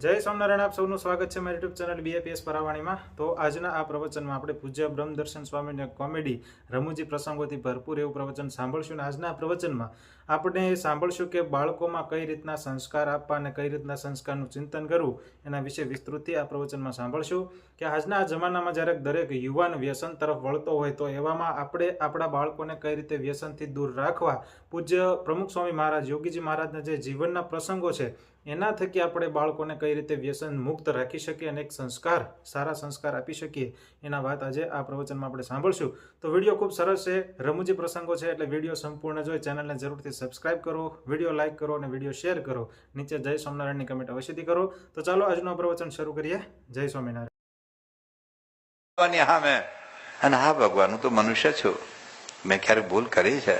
जय स्वामिनारायण। आप सबનું સ્વાગત છે મારી યુટ્યુબ ચેનલ બીએપીએસ પરાવાણીમાં। તો આજના આ પ્રવચનમાં આપણે પૂજ્ય બ્રહ્મદર્શન સ્વામીને કોમેડી રમૂજી પ્રસંગોથી ભરપૂર એવું પ્રવચન સાંભળશું। અને આજના આ પ્રવચનમાં આપણે સાંભળશું કે બાળકોમાં કઈ રીતના સંસ્કાર આપવા અને કઈ રીતના સંસ્કારનું ચિંતન કરવું એના વિશે વિસ્તૃતથી આ પ્રવચનમાં સાંભળશું કે આજના આ જમાનામાં જ્યારે દરેક યુવાન વ્યસન તરફ વળતો હોય તો એવામાં આપણે આપણા બાળકોને કઈ રીતે વ્યસનથી દૂર રાખવા, પૂજ્ય પ્રમુખ સ્વામી મહારાજ યોગીજી મહારાજના જે જીવનના પ્રસંગો છે એના થકી આપણે બાળકોને કઈ રીતે વ્યસન મુક્ત રાખી શકીએ અને એક સંસ્કાર, સારા સંસ્કાર આપી શકીએ એના વાત આજે આ પ્રવચનમાં આપણે સાંભળશું। તો વિડીયો ખૂબ સરસ છે, રમૂજી પ્રસંગો છે, એટલે વિડીયો સંપૂર્ણ જોઈ ચેનલને જરૂરથી સબસ્ક્રાઇબ કરો, વિડીયો લાઇક કરો અને વિડીયો શેર કરો, નીચે જય સ્વામિનારાયણની કમેન્ટ અવશ્યથી કરો। તો ચાલો આજનું પ્રવચન શરૂ કરીએ। જય સ્વામિનારાયણ। હા ભગવાન, હું તો મનુષ્ય છું, મેં ક્યારેક ભૂલ કરી છે,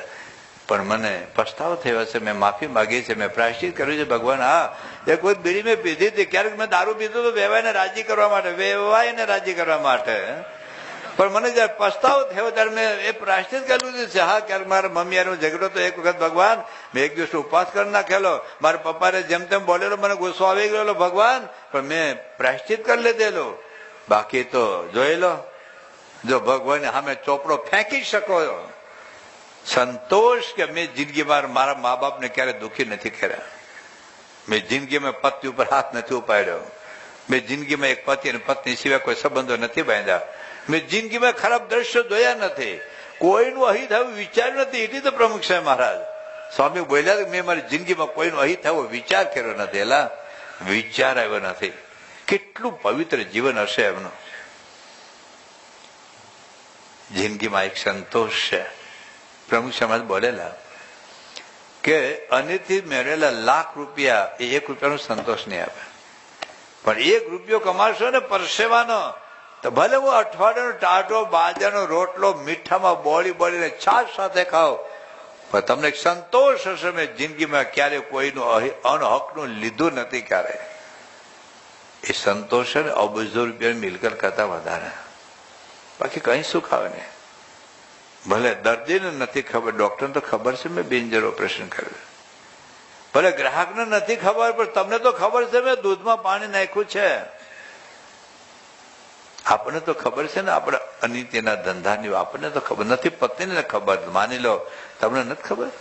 પણ મને પસ્તાવો થયો છે, મેં માફી માંગી છે, મેં પ્રાયશ્ચિત કર્યું છે ભગવાન। હા, એ કોઈ બીડી મેં પીધી હતી, ક્યારેક મેં દારૂ પીધું તો વેવાઈને રાજી કરવા માટે, વેવાઈને રાજી કરવા માટે, પણ મને જયારે પસ્તાવો થયો ત્યારે મેં એ પ્રાયશ્ચિત કરેલું છે। હા, ક્યારેક મારા મમ્મી યાર ઝઘડો તો એક વખત ભગવાન મેં એક દિવસ ઉપવાસ કરી નાખેલો, મારા પપ્પાને જેમ તેમ બોલેલો, મને ગુસ્સો આવી ગયેલો ભગવાન, પણ મેં પ્રાયશ્ચિત કરી લીધેલો। બાકી તો જોઈ લો, જો ભગવાન સામે ચોપડો ફેંકી શકો સંતોષ કે મેં જિંદગીમાં મારા મા બાપને ક્યારે દુઃખી નથી કર્યા, મેં જિંદગીમાં પત્ની ઉપર હાથ નથી ઉપાડ્યો, મેં જિંદગીમાં એક પતિ અને પત્ની સિવાય કોઈ સંબંધો નથી બાંધ્યા, મેં જિંદગીમાં ખરાબ દ્રશ્યો જોયા નથી, કોઈનું અહિત થયું વિચાર્યું નથી। એટલે તો પ્રમુખ સાહેબ મહારાજ સ્વામી બોલ્યા મેં મારી જિંદગીમાં કોઈનું અહિત થયો વિચાર કર્યો નથી, એલા વિચાર આવ્યો નથી। કેટલું પવિત્ર જીવન હશે એમનું। જિંદગીમાં એક સંતોષ છે। પ્રમુખ સમાજ બોલેલા કે અનિથી મેળવેલા લાખ રૂપિયા એ એક રૂપિયાનો સંતોષ નહીં આપે, પણ એક રૂપિયો કમાશો ને પરસેવાનો તો ભલે હું અઠવાડિયાનો ટાટો, બાજરાનો રોટલો મીઠામાં બોળીને છાશ સાથે ખાઓ, પણ તમને એક સંતોષ હશે મેં જિંદગીમાં ક્યારે કોઈનું અનહકનું લીધું નથી ક્યારે। એ સંતોષ છે ને અબજો રૂપિયાની મિલકત કરતા વધારે, બાકી કઈ સુખ આવે ને। ભલે દર્દીને નથી ખબર, ડોક્ટરને તો ખબર છે મેં બિનજર ઓપરેશન કર્યું, ભલે ગ્રાહકને નથી ખબર, પણ તમને તો ખબર છે મેં દૂધમાં પાણી નાખ્યું છે। આપણને તો ખબર છે ને આપણે અનિત્યના ધંધાની, આપણને તો ખબર નથી, પત્નીને ખબર, માની લો તમને નથી ખબર,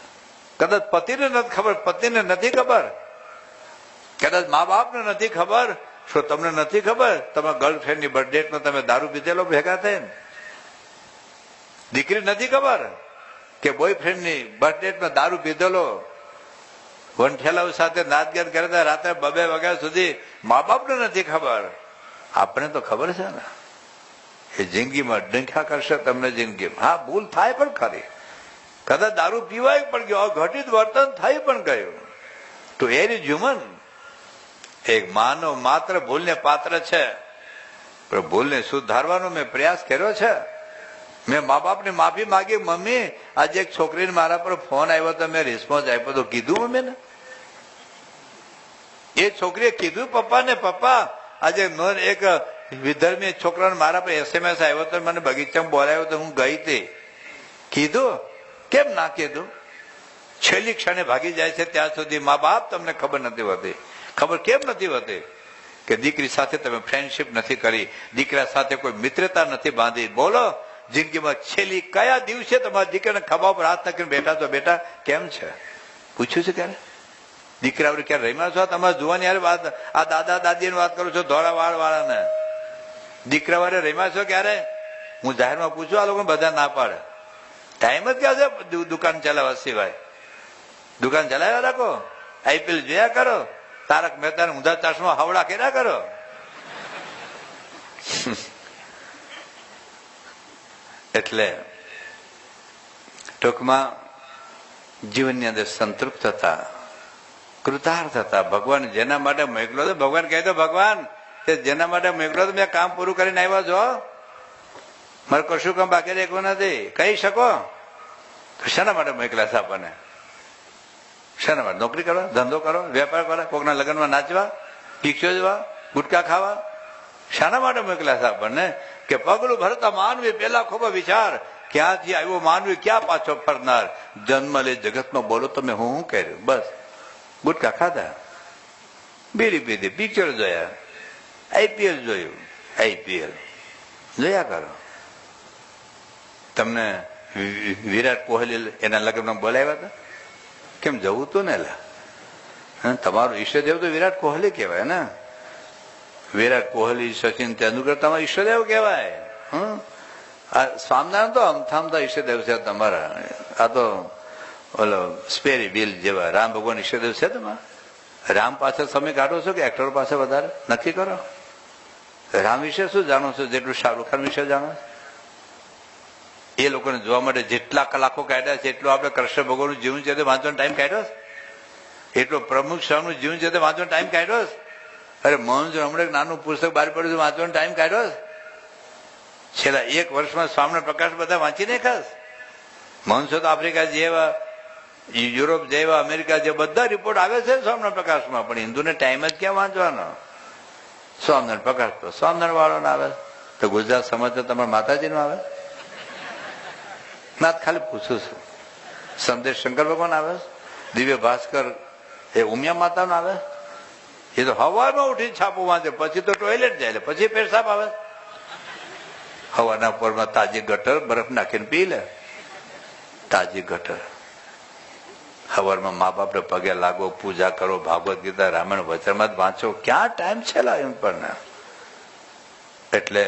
કદાચ પતિને નથી ખબર, પત્નીને નથી ખબર, કદાચ મા બાપને નથી ખબર, શું તમને નથી ખબર તમારા ગર્લફ્રેન્ડની બર્થડેટમાં તમે દારૂ પીધેલો ભેગા થઈને? દીકરી નથી ખબર કે બોયફ્રેન્ડની બર્થડેટમાં દારૂ પીધેલો વનઠેલાઓ સાથે નાચગાન કરતા રાત્રે 2 વાગ્યા સુધી? મા બાપને નથી ખબર, આપણે તો ખબર છે ને। એ જિંદગીમાં ડંખા કરશે તમને જિંદગીમાં। હા, ભૂલ થાય પણ ખરી, કદાચ દારૂ પીવાય પણ ગયો, ઘટિત વર્તન થઈ પણ ગયું, તો એની હ્યુમન એક માનવ માત્ર ભૂલને પાત્ર છે, પણ ભૂલને સુધારવાનો મેં પ્રયાસ કર્યો છે। મેં મા બાપની માફી માંગી, મમ્મી આજે એક છોકરીને મારા પર ફોન આવ્યો તો મેં રિસ્પોન્સ આપ્યો તો કીધું મમ્મીને, એ છોકરીએ કીધું પપ્પાને, પપ્પા આજે એક વિધર્મી છોકરાને મારા પર SMS આવ્યો તો મને બગીચામાં બોલાવ્યો તો હું ગઈ હતી, કીધું? કેમ ના કીધું? છેલ્લી ક્ષણે ભાગી જાય છે ત્યાં સુધી મા બાપ તમને ખબર નથી હોતી। ખબર કેમ નથી હોતી? કે દીકરી સાથે તમે ફ્રેન્ડશીપ નથી કરી, દીકરા સાથે કોઈ મિત્રતા નથી બાંધી। બોલો, જિંદગીમાં છેલ્લી કયા દિવસે તમારા દીકરાને ખભા પર હાથ નાખીને બેઠા તો બેટા કેમ છે? પૂછ્યું છે ક્યારે? દીકરા ક્યારે રમ્યા છો? તમારે જોવાની યાર વાત, આ દાદા દાદીની વાત કરું છો, ધોળા વાળ વાળાને દીકરા વાળે રમ્યા છો ક્યારે? હું જાહેરમાં પૂછું, આ લોકો બધા ના પાડે, ટાઈમ જ ક્યાં છે દુકાન ચલાવવા સિવાય? દુકાન ચલાવ્યા રાખો, IPL જોયા કરો, તારક મહેતા ઊંધા ચશ્મા હવડા કર્યા કરો। એટલે ટૂંકમાં જીવનની અંદર સંતૃપ્ત થતા, કૃતાર્થ થતા, ભગવાન જેના માટે મોકલો તો ભગવાન કહે તો ભગવાન જેના માટે મોકલો તો મેં કામ પૂરું કરીને આવ્યા છો, મારે કશું કામ બાકી રાખ્યું નથી, કહી શકો તો શેના માટે મોકલ્યા છે આપણને? શેના માટે? નોકરી કરવા, ધંધો કરો, વેપાર કરવા, કોકના લગ્નમાં નાચવા, પિક્ચર જોવા, ગુટકા ખાવા? શાના માટે મોકલ્યા છે આપણને? કે પગલું ભરતા માનવી પેલા ખૂબ વિચાર, ક્યાંથી આવ્યો માનવી, ક્યાં પાછો ફરનાર, જન્મ લે જગતમાં બોલો તમે હું કર્યું? બસ ગુટકા ખાધા, બીડી પીધી, પિક્ચર જોયા, આઈપીએલ જોયું, આઈપીએલ જોયા કરો. તમને વિરાટ કોહલી એના લગ્નમાં બોલાવ્યા હતા? કેમ જવું તું ને? તમારું ઈષ્ટદેવ તો વિરાટ કોહલી કહેવાય ને. વિરાટ કોહલી, સચિન તેંડુલકર તમારા ઈષ્ટદેવ કહેવાય. આ સ્વામિનારાયણ તો અમથામતા ઈષ્ટદેવ છે તમારા. આ તો ઓલો સ્પેરી બિલ જેવા રામ ભગવાન ઈષ્ટદેવ છે તમારા. રામ પાછળ સમય કાઢો છો કે એક્ટર પાસે વધારે? નક્કી કરો. રામ વિશે શું જાણો છો જેટલું શાહરૂખ ખાન વિશે જાણો? એ લોકોને જોવા માટે જેટલા કલાકો કાઢ્યા છે એટલું આપણે કૃષ્ણ ભગવાનનું જીવન છે તે વાંચવાનો ટાઈમ કાઢ્યો? એટલો પ્રમુખ શાહનું જીવન છે તે વાંચવાનો ટાઈમ કાઢ્યો? અરે મોહનજો હમણાં નાનું પુસ્તક બહાર પડ્યું છે, વાંચવાનો ટાઈમ કાઢ્યો? છેલ્લા 1 વર્ષમાં સ્વામિનારાયણ પ્રકાશ બધા વાંચી નાખાસ. મોહનજો તો આફ્રિકા જેવા, યુરોપ જેવા, અમેરિકા જેવા બધા રિપોર્ટ આવે છે સ્વામિનારાયણ પ્રકાશમાં, પણ હિન્દુને ટાઈમ જ ક્યાં વાંચવાનો? સ્વામિનારાયણ પ્રકાશ તો સ્વામિનારાયણ વાળો ને આવે, તો ગુજરાત સમાચાર તમારા માતાજી નો આવે? ના, ખાલી પૂછું છું. સંદેશ શંકર ભગવાન આવે, દિવ્ય ભાસ્કર એ ઉમિયા માતા નો આવે. એ તો હવામાં ઉઠી છાપું વાંચે, પછી તો ટોયલેટ જાય, પછી પેશાબ આવે. હવાના પોરમાં તાજી ગટર બરફ નાખીને પી લે. તાજી ગટર. હવારમાં મા બાપને પગે લાગો, પૂજા કરો, ભાગવત ગીતા, રામાયણ વચનમાં વાંચો. ક્યાં ટાઈમ છે એમ પણ? એટલે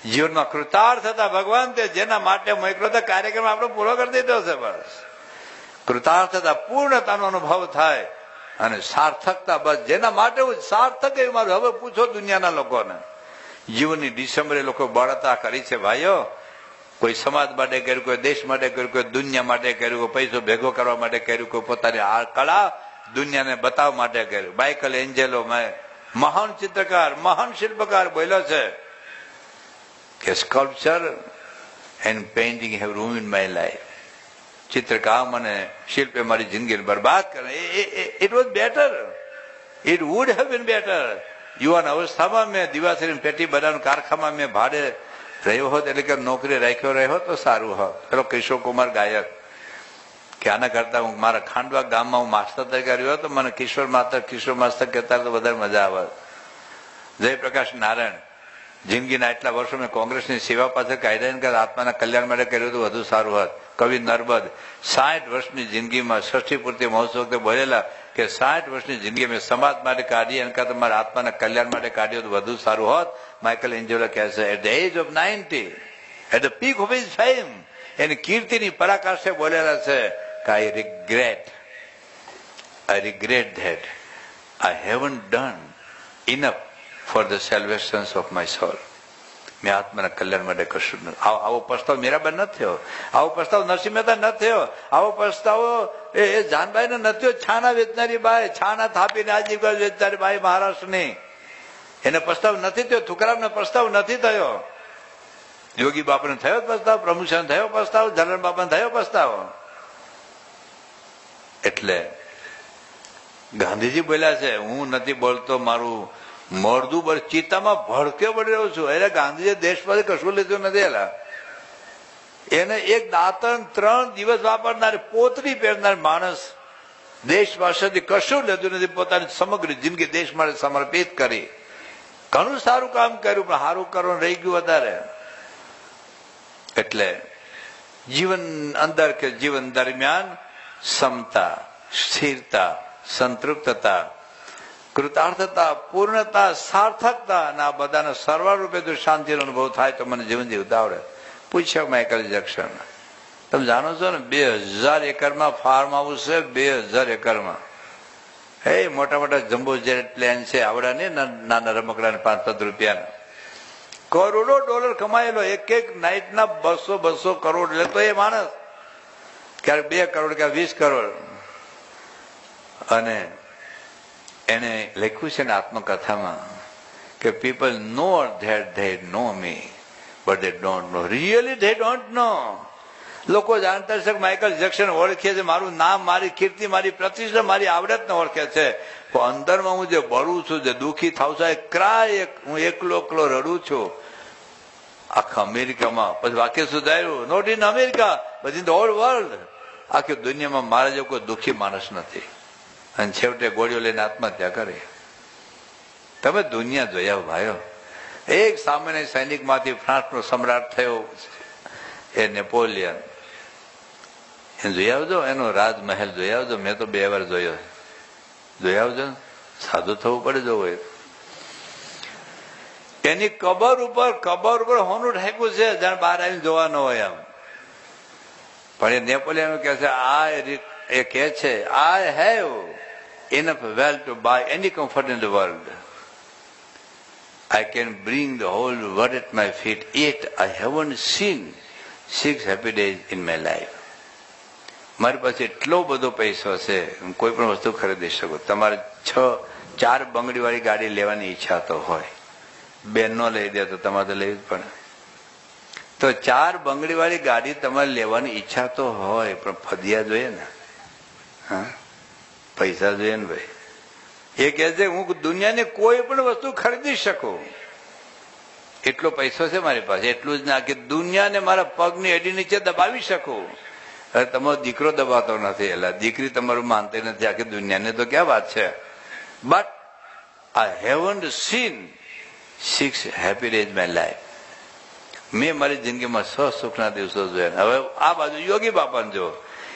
જીવનમાં કૃતાર્થ હતા ભગવાન તે જેના માટે મોકલો તો કાર્યક્રમ આપણો પૂરો કરી દીધો છે. બસ કૃતાર્થતા, પૂર્ણતાનો અનુભવ થાય અને સાર્થકતા, બસ જેના માટે હું સાર્થક એવું મારું. હવે પૂછો દુનિયાના લોકોને, જીવનની ડિસેમ્બરે લોકો બળતા કરી છે ભાઈઓ. કોઈ સમાજ માટે કર્યું, કોઈ દેશ માટે કર્યું, કોઈ દુનિયા માટે કર્યું, કોઈ પૈસો ભેગો કરવા માટે કર્યું, કોઈ પોતાની આ કળા દુનિયાને બતાવવા માટે કર્યું. માઇકલ એન્જેલો મહાન ચિત્રકાર, મહાન શિલ્પકાર બોલ્યો છે કે sculpture and painting have ruined my life. ચિત્રકામ અને શિલ્પે મારી જિંદગીને બરબાદ કરે. It was better, it would have been better. યુવાન અવસ્થામાં મેં દિવાસરી પેટી બનાવવાનું કારખાનામાં મેં ભાડે રહ્યો હોત, એટલે કે નોકરી રહ્યો તો સારું હોત. પેલો કિશોર કુમાર ગાયક કે આના કરતા હું મારા ખાંડવા ગામમાં હું માસ્ટર તરીકે રહ્યો તો મને કિશોર માસ્ટર કહેતા તો વધારે મજા આવે. જયપ્રકાશ નારાયણ જિંદગીના એટલા વર્ષો મેં કોંગ્રેસની સેવા પાછળ કાઢ્યા, આત્માના કલ્યાણ માટે કર્યું તો વધુ સારું હોત. કવિ નર્મદ 60 વર્ષની જિંદગીમાં ષષ્ઠી પૂર્તિ મહોત્સવ વખતે બોલેલા કે 60 વર્ષની જિંદગી મેં સમાજ માટે કાઢી અને તમારા આત્માના કલ્યાણ માટે કાઢ્યો તો વધુ સારું હોત. માઇકલ એન્જેલો કહે છે at the age of 90, at the peak of his fame, એની કીર્તિની પરાકાષ્ઠે બોલેલા છે કે I regret that I haven't done enough for the salvation of my soul. મેં આત્માના કલ્યાણ માટે કશું નથી. આવો પસ્તાવ મીરાબાઈ નથી થયો, આવો પસ્તાવ નરસિંહ મહેતા નથી થયો, આવો પસ્તાવો એ જાનબાઈ ને નથી થયો. છાના વેચનારી બાઈ, છાના થાપીને આજીવન વેચનારી બાઈ મહારાષ્ટ્રની, એને પસ્તાવ નથી થયો. તુકારામને પસ્તાવ નથી થયો. યોગી બાપાને થયો પસ્તાવ, પ્રમુશન થયો પસ્તાવ, જનરલ બાપાને થયો પસ્તાવ. એટલે ગાંધીજી બોલ્યા છે, હું નથી બોલતો, મારું મોરદું ચિત્તામાં ભડકે પડી રહ્યો છું. એટલે ગાંધીજી દેશ પાસે કશું લીધું નથી. એલા એને એક દાંતણ 3 દિવસ વાપરનાર, પોતરી પહેરનાર માણસ દેશ પાસેથી કશું લીધું નથી. પોતાની સમગ્ર જિંદગી દેશ માટે સમર્પિત કરી. ઘણું સારું કામ કર્યું, પણ સારું કરવાનું રહી ગયું વધારે. એટલે જીવન અંદર કે જીવન દરમિયાન સમતા, સ્થિરતા, સંતૃપ્તતા, કૃતાર્થતા, પૂર્ણતા, સાર્થકતા અને આ બધાના સરવાળ રૂપે જો શાંતિનો અનુભવ થાય તો મને જીવન જીવતા આવડે. પૂછ્યા માઇકલ જેક્સન, તમે જાણો છો ને 2000 એકરમાં ફાર્મ હાઉસ છે. 2000 એકરમાં હે મોટા મોટા જમ્બો જેટ પ્લેન છે, આવડા ને નાના રમકડા 5-5 રૂપિયાના. કરોડો ડોલર કમાયેલો, એક નાઇટના 200 કરોડ લેતો એ માણસ. ક્યારેક 2 કરોડ, ક્યારેક 20 કરોડ. અને એને લખ્યું છે ને આત્મકથામાં કે people know that they know me but they don't know, really they don't know. લોકો જાણતા છે કે માઇકલ જેક્સન ઓળખે છે, મારું નામ, મારી કીર્તિ, મારી પ્રતિષ્ઠા, મારી આવડતને ઓળખે છે, પણ અંદરમાં હું જે બળું છું, જે દુઃખી થાવ છું, ક્રાય, હું એકલો રડું છું. આખા અમેરિકામાં પછી વાક્ય સુધાર્યું, not in America but in the whole world. આખી દુનિયામાં મારા જેવો કોઈ દુઃખી માણસ નથી. અને છેવટે ગોળીઓ લઈને આત્મહત્યા કરી. તમે દુનિયા જોયા ભાઈઓ. એક સામાન્ય સૈનિકમાંથી ફ્રાન્સનો સમ્રાટ થયો એ નેપોલિયન. એ જોઈ આવજો, એનો રાજમહેલ જોઈ આવજો. મેં તો 2 વાર જોયો. જોઈ આવજો, સાદું થવું પડે જોવું. એની કબર ઉપર હોનું ઢાંક્યું છે, જાણે બહાર આવીને જોવા ન હોય એમ. પણ એ નેપોલિયન કે છે, એ કે છે, I have enough wealth to buy any comfort in the world. I can bring the whole world at my feet, yet I haven't seen 6 happy days in my life. મારી પાસે એટલો બધો પૈસો છે, કોઈ પણ વસ્તુ ખરીદી શકો. તમારે 4 બંગડીવાળી ગાડી લેવાની ઈચ્છા તો હોય, બેન નો લઈ દે તો તમારે તો લેવી જ પડે. તો 4 બંગડીવાળી ગાડી તમારે લેવાની ઈચ્છા તો હોય, પણ ફદિયા જોઈએ ને. હા, પૈસા જોઈએ ને ભાઈ. એ કહે છે હું દુનિયાની કોઈ પણ વસ્તુ ખરીદી શકું, એટલો પૈસો છે મારી પાસે. એટલું જ ના કે દુનિયાને મારા પગની એડી નીચે દબાવી શકું. હવે તમારો દીકરો દબાતો નથી, એટલે દીકરી તમારું માનતી નથી આખી દુનિયાને, તો ક્યાં વાત છે. But I haven't scene 6 happy days in my life. મેં મારી જિંદગીમાં સુખના દિવસો જોયા. હવે આ બાજુ યોગી બાપાને જો.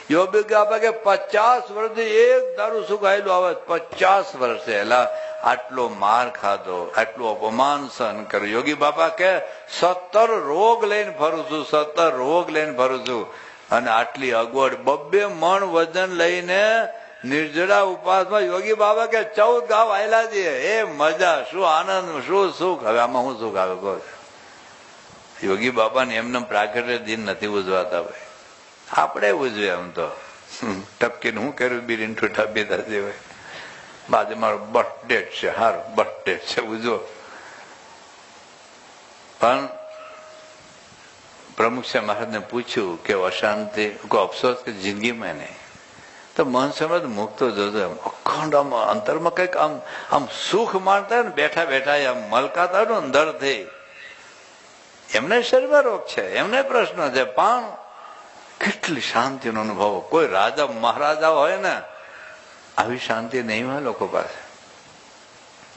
યોગી બાપા કે 50 વર્ષથી એક દારૂ સુખ આવેલું આવે. 50 વર્ષે એલા આટલો માર ખાધો, આટલું અપમાન સહન કર્યું. યોગી બાપા કે 17 રોગ લઈને ફરું છું, 17 રોગ લઈને ફરું છું. અને આટલી અગવડ 2 મણ વજન લઈને નિર્જળા ઉપવાસમાં યોગી બાબા કે 14 ગાવ આવેલા છે. એ મજા, શું આનંદ, શું સુખ. હવે આમાં શું સુખ આવે કહો. યોગી બાપાને એમને પ્રાગટ્ય દિન નથી ઉજવાતા ભાઈ. આપણે ઉજવે આમ તો ટપકીને હું કર્યું બીરીને ઠૂઠા પીધા છે. બાજુ મારો બર્થડે છે, હારો બર્થડે છે, ઉજવો. પણ પ્રમુખ સાહેબ મહારાજને પૂછ્યું કે અશાંતિ, કોઈ અફસોસ કે જિંદગીમાં નહીં. તો મન સમજ મુક્તો જોજો, એમ અખંડ આમ અંતરમાં કઈક આમ સુખ માણતા ને બેઠા બેઠા આમ મલકાતા હોય ને અંદરથી. એમને શરીરમાં રોગ છે, એમને પ્રશ્ન છે, પણ કેટલી શાંતિનો અનુભવ. કોઈ રાજા મહારાજા હોય ને આવી શાંતિ નહીં હોય લોકો પાસે.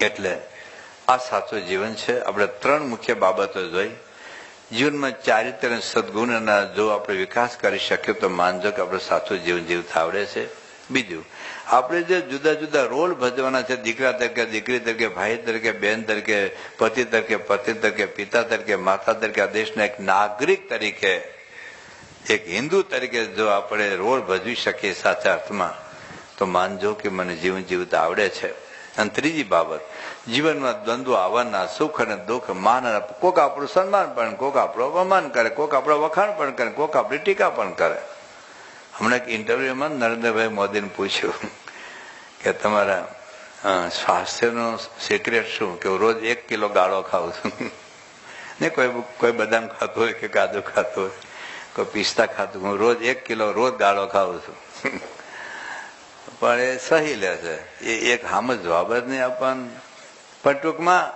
એટલે આ સાચું જીવન છે. આપણે 3 મુખ્ય બાબતો જોઈ. જીવનમાં ચારિત્ર્ય અને સદગુણના જો આપણે વિકાસ કરી શકીએ તો માનજો કે આપણે સાચું જીવન જીવતા આવડે છે. બીજું, આપણે જે જુદા જુદા રોલ ભજવાના છે, દીકરા તરીકે, દીકરી તરીકે, ભાઈ તરીકે, બેન તરીકે, પતિ તરીકે, પત્ની તરીકે, પિતા તરીકે, માતા તરીકે, આ દેશના એક નાગરિક તરીકે, એક હિન્દુ તરીકે જો આપણે રોલ ભજવી શકીએ સાચા અર્થમાં, તો માનજો કે મને જીવન જીવતા આવડે છે. અને ત્રીજી બાબત, જીવનમાં દ્વંદ્વ આવવાના, સુખ અને દુઃખ, માન અને કોક આપણું સન્માન પણ, કોક આપણું અપમાન કરે, કોક આપણું વખાણ પણ કરે, કોક આપણી ટીકા પણ કરે. હમણાં એક ઇન્ટરવ્યુમાં નરેન્દ્રભાઈ મોદીને પૂછ્યું કે તમારા સ્વાસ્થ્યનો સિક્રેટ શું? કે રોજ 1 કિલો ગાળો ખાઉં છું. ને કોઈ બદામ ખાતું હોય કે કાજુ ખાતું હોય, કોઈ પિસ્તા ખાતું, હું રોજ 1 કિલો રોજ ગાળો ખાઉં છું. પણ એ સહી લે છે, એ એક હામ જવાબ જ નહીં આપવાનો. પણ ટૂંકમાં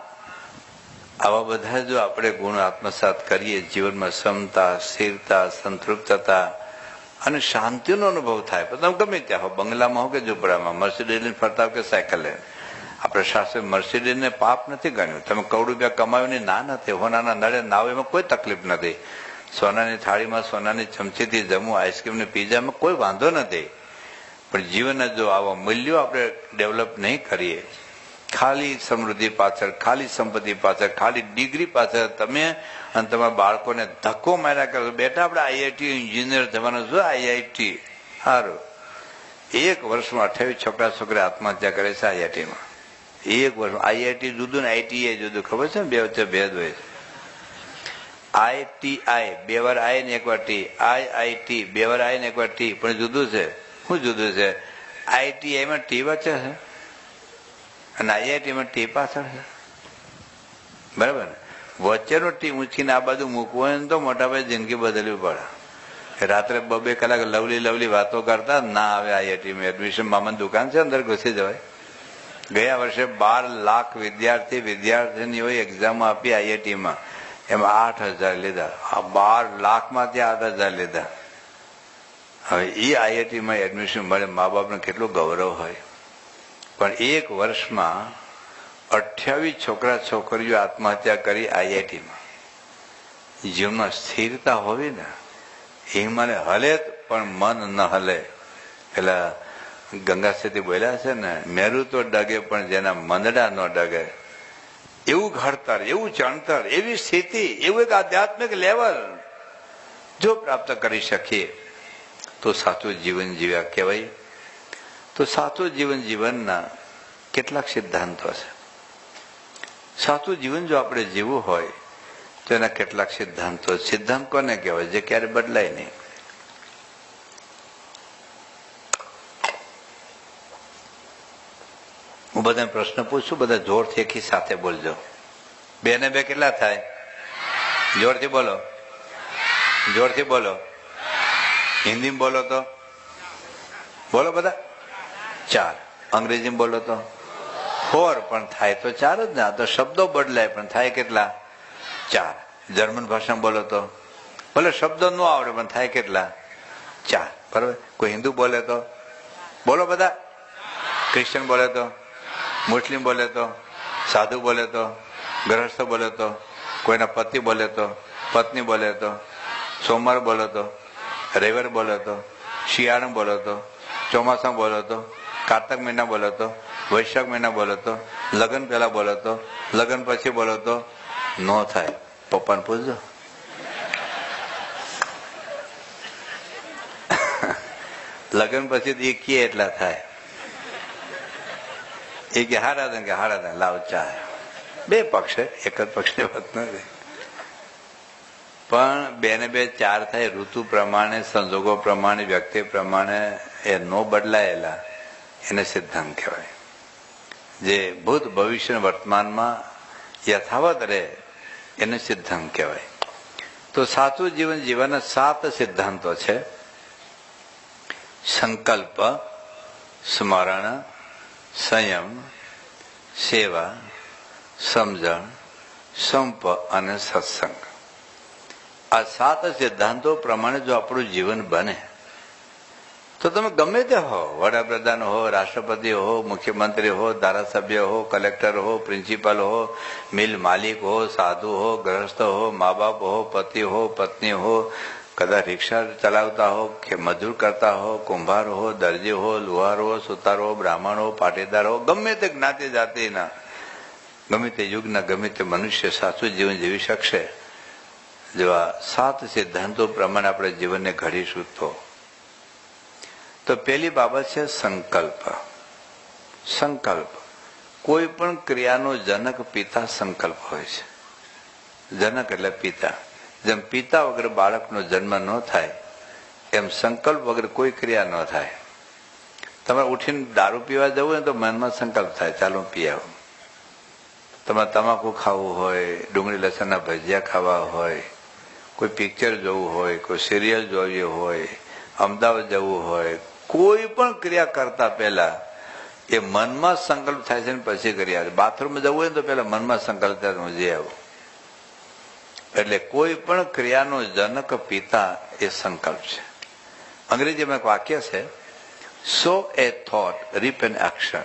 આવા બધા જો આપણે ગુણ આત્મસાત કરીએ, જીવનમાં સમતા, સ્થિરતા, સંતૃપ્તતા અને શાંતિનો અનુભવ થાય. તમે ગમે ત્યાં હો, બંગલામાં હો કે ઝૂંપડામાં, મર્સિડીઝ ફરતા હો કે સાયકલ લઈને. આપણે શાસ્ત્રે મર્સિડીઝને પાપ નથી ગણ્યું. તમે કરોડ રૂપિયા કમાવીને ના નથી, હોનાના નળે નાવ, એમાં કોઈ તકલીફ નથી. સોનાની થાળીમાં સોનાની ચમચીથી જમવું, આઈસ્ક્રીમની પીઝામાં કોઈ વાંધો નથી. પણ જીવનના જો આવા મૂલ્યો આપણે ડેવલપ નહીં કરીએ, ખાલી સમૃદ્ધિ પાછળ, ખાલી સંપત્તિ પાછળ, ખાલી ડિગ્રી પાછળ તમે અને તમારા બાળકોને ધક્કો માર્યા કરો. બેટા આપણે આઈઆઈટી એન્જિનિયર થવાનું છું, આઈઆઈટી સારું. 1 વર્ષમાં 28 છોકરા છોકરી આત્મહત્યા કરે છે આઈઆઈટીમાં. 1 વર્ષમાં. આઈઆઈટી જુદું ને આઈટીઆઈ જુદું, ખબર છે ને? બે વચ્ચે ભેદ હોય છે. આઈટીઆઈ 2 વાર આઈ ને 1 વાર ટી, આઈઆઈટી 2 વાર આઈ ને 1 વાર ટી, પણ જુદું છે. શું જુદું છે? આઈટીઆઈમાં ટી વચ્ચે છે અને આઈઆઈટીમાં ટી પાછળ છે, બરાબર ને? વચ્ચેનો ટી ઊંચીને આ બાજુ મૂકવું હોય ને તો મોટા ભાઈ જિંદગી બદલવી પડે. રાત્રે 2 કલાક લવલી વાતો કરતા ના આવે આઈઆઈટીમાં એડમિશન. મામાની દુકાન છે, અંદર ઘૂસી જવાય. ગયા વર્ષે 12 લાખ વિદ્યાર્થીનીઓએ એક્ઝામ આપી આઈઆઈટીમાં, એમાં 8,000 લીધા. આ 12 લાખમાંથી 8,000 લીધા. હવે એ આઈઆઈટીમાં એડમિશન મળે, મા બાપને કેટલું ગૌરવ હોય. પણ 1 વર્ષમાં 28 છોકરા છોકરીઓ આત્મહત્યા કરી IITમાં. જીવનમાં સ્થિરતા હોવી ને એ મને હલે પણ મન ન હલે. પેલા ગંગા સેતી બોલ્યા છે ને, મેરું તો ડગે પણ જેના મંદડા ન ડગે. એવું ઘડતર, એવું ચણતર, એવી સ્થિતિ, એવું એક આધ્યાત્મિક લેવલ જો પ્રાપ્ત કરી શકીએ તો સાચું જીવન જીવ્યા કહેવાય. તો સાચું જીવન જીવનના કેટલાક સિદ્ધાંતો છે. સાચું જીવન જો આપણે જીવવું હોય તો એના કેટલાક સિદ્ધાંતો. સિદ્ધાંત કોને કહેવાય? જે ક્યારે બદલાય નહીં. હું બધાને પ્રશ્ન પૂછું, બધા જોરથી એકી સાથે બોલજો. 2 ને 2 કેટલા થાય? જોરથી બોલો, જોરથી બોલો. હિન્દીમાં બોલો તો બોલો બધા. 4. અંગ્રેજીમાં બોલો તો 4. પણ થાય તો 4 જ ને. આ તો શબ્દો બદલાય પણ થાય કેટલા? 4. જર્મન ભાષામાં બોલો તો ભલે શબ્દો ન આવડે પણ થાય કેટલા? 4. બરાબર. કોઈ હિન્દુ બોલે તો બોલો બધા. ક્રિશ્ચન બોલે તો, મુસ્લિમ બોલે તો, સાધુ બોલે તો, ગ્રહસ્થ બોલે તો, કોઈના પતિ બોલે તો, પત્ની બોલે તો, સોમવાર બોલે તો, રવિવાર બોલે તો, શિયાળા બોલે તો, ચોમાસા બોલે તો, કાર્તક મહિના બોલે તો, વૈશાખ મહિના બોલે તો, લગ્ન પહેલા બોલે તો, લગ્ન પછી બોલે તો ન થાય. પપ્પાને પૂછજો. લગ્ન પછી એ કે એટલા થાય. એ કે હારા લાવ ચા. 2 પક્ષ, એક જ પક્ષની વાત નથી. પણ 2 ને 2 4 થાય. ઋતુ પ્રમાણે, સંજોગો પ્રમાણે, વ્યક્તિ પ્રમાણે એ નો બદલાયેલા એને સિદ્ધાંત કહેવાય. જે ભૂત, ભવિષ્ય, વર્તમાનમાં યથાવત રહે એને સિદ્ધાંત કહેવાય. તો સાચું જીવન જીવવાના 7 સિદ્ધાંતો છે. સંકલ્પ, સ્મરણ, સંયમ, સેવા, સમજણ, સંપ અને સત્સંગ. આ 7 સિદ્ધાંતો પ્રમાણે જો આપણું જીવન બને તો તમે ગમે તે હો, વડાપ્રધાન હો, રાષ્ટ્રપતિ હો, મુખ્યમંત્રી હો, ધારાસભ્ય હો, કલેક્ટર હો, પ્રિન્સિપાલ હો, મિલ માલિક હો, સાધુ હો, ગ્રહસ્થ હો, મા બાપ હો, પતિ હો, પત્ની હો, કદાચ રિક્ષા ચલાવતા હો કે મજૂર કરતા હો, કુંભાર હો, દરજી હો, લુહાર હો, સુતાર હો, બ્રાહ્મણ હો, પાટીદાર હો, ગમે તે જ્ઞાતિ જાતિના, ગમે તે યુગના ગમે તે મનુષ્ય સાચું જીવન જીવી શકશે જેવા 7 સિદ્ધાંતો પ્રમાણે આપણે જીવનને ઘડીશું તો પહેલી બાબત છે સંકલ્પ. સંકલ્પ કોઈ પણ ક્રિયાનો જનક પિતા સંકલ્પ હોય છે. જનક એટલે પિતા. જેમ પિતા વગર બાળકનો જન્મ ન થાય એમ સંકલ્પ વગર કોઈ ક્રિયા ન થાય. તમારે ઉઠીને દારૂ પીવા જવું હોય તો મનમાં સંકલ્પ થાય, ચાલો પી આવું. તમારે તમાકુ ખાવું હોય, ડુંગળી લસણના ભજીયા ખાવા હોય, કોઈ પિક્ચર જોવું હોય, કોઈ સિરિયલ જોવી હોય, અમદાવાદ જવું હોય, કોઈ પણ ક્રિયા કરતા પહેલા એ મનમાં સંકલ્પ થાય છે ને પછી ક્રિયા. બાથરૂમ જવું હોય તો પેલા મનમાં સંકલ્પ થાય હું જઈ આવું. એટલે કોઈ પણ ક્રિયાનો જનક પિતા એ સંકલ્પ છે. અંગ્રેજીમાં એક વાક્ય છે, sow a thought reap an action.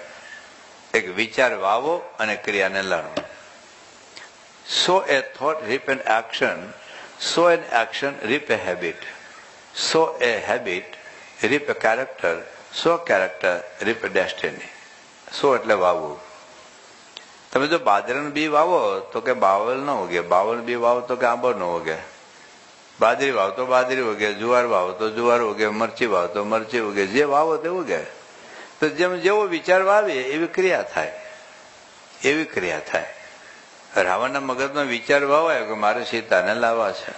એક વિચાર વાવો અને ક્રિયાને લણો. Sow a thought reap an action, sow an action reap a habit, sow a habit reap a character, sow character reap a destiny. Sow એટલે વાવવું. તમે જો બાજરાનું બી વાવો તો કે બાવલ ન ઉગે, બાવલ બી વાવો તો કે આંબો ન ઉગે, બાજરી વાવો તો બાજરી ઉગે, જુવાર વાવો તો જુવાર ઉગે, મરચી વાવો તો મરચી ઉગે. જે વાવો તે ઉગે. તો જેમ જેવો વિચાર વાવીએ એવી ક્રિયા થાય, એવી ક્રિયા થાય. રાવણના મગજમાં વિચાર વાવાયો કે મારે સીતાને લાવવા છે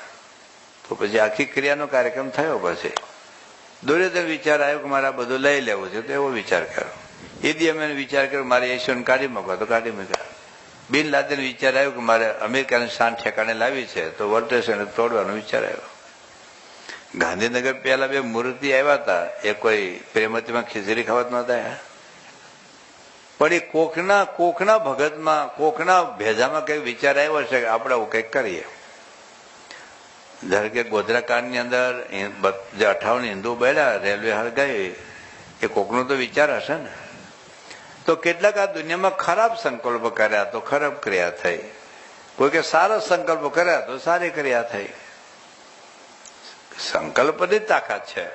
તો પછી આખી ક્રિયાનો કાર્યક્રમ થયો. પછી દુર્યોધન વિચાર આવ્યો કે મારે આ બધું લઈ લેવું છે તો એવો વિચાર કર્યો. ઈદી અમીને વિચાર કર્યો મારે એશિયન કાઢી મૂકો તો કાઢી મૂક્યા. બિન લાદેન વિચાર આવ્યો કે મારે અમેરિકાની શાન ઠેકાણે લાવી છે તો વર્લ્ડ ટ્રેડ સેન્ટર તોડવાનો વિચાર આવ્યો. ગાંધીનગર પહેલા 2 મૂર્તિ આવ્યા હતા, એ કોઈ પ્રેમતીમાં ખીચડી ખાવા નતા, પણ એ કોકના ભગતમાં, કોકના ભેજામાં કઈક વિચાર આવ્યો છે કે આપણે આવું કંઈક કરીએ. ધારો કે ગોધરા કાંડની અંદર જે 58 હિન્દુ બળ્યા, રેલવે હળગાઈ, એ કોકનો તો વિચાર હશે ને. તો તો કેટલાક આ દુનિયામાં ખરાબ સંકલ્પો કર્યા તો ખરાબ ક્રિયા થઈ, કોઈ કે સારો સંકલ્પો કર્યા તો સારી ક્રિયા થઈ. સંકલ્પની તાકાત છે.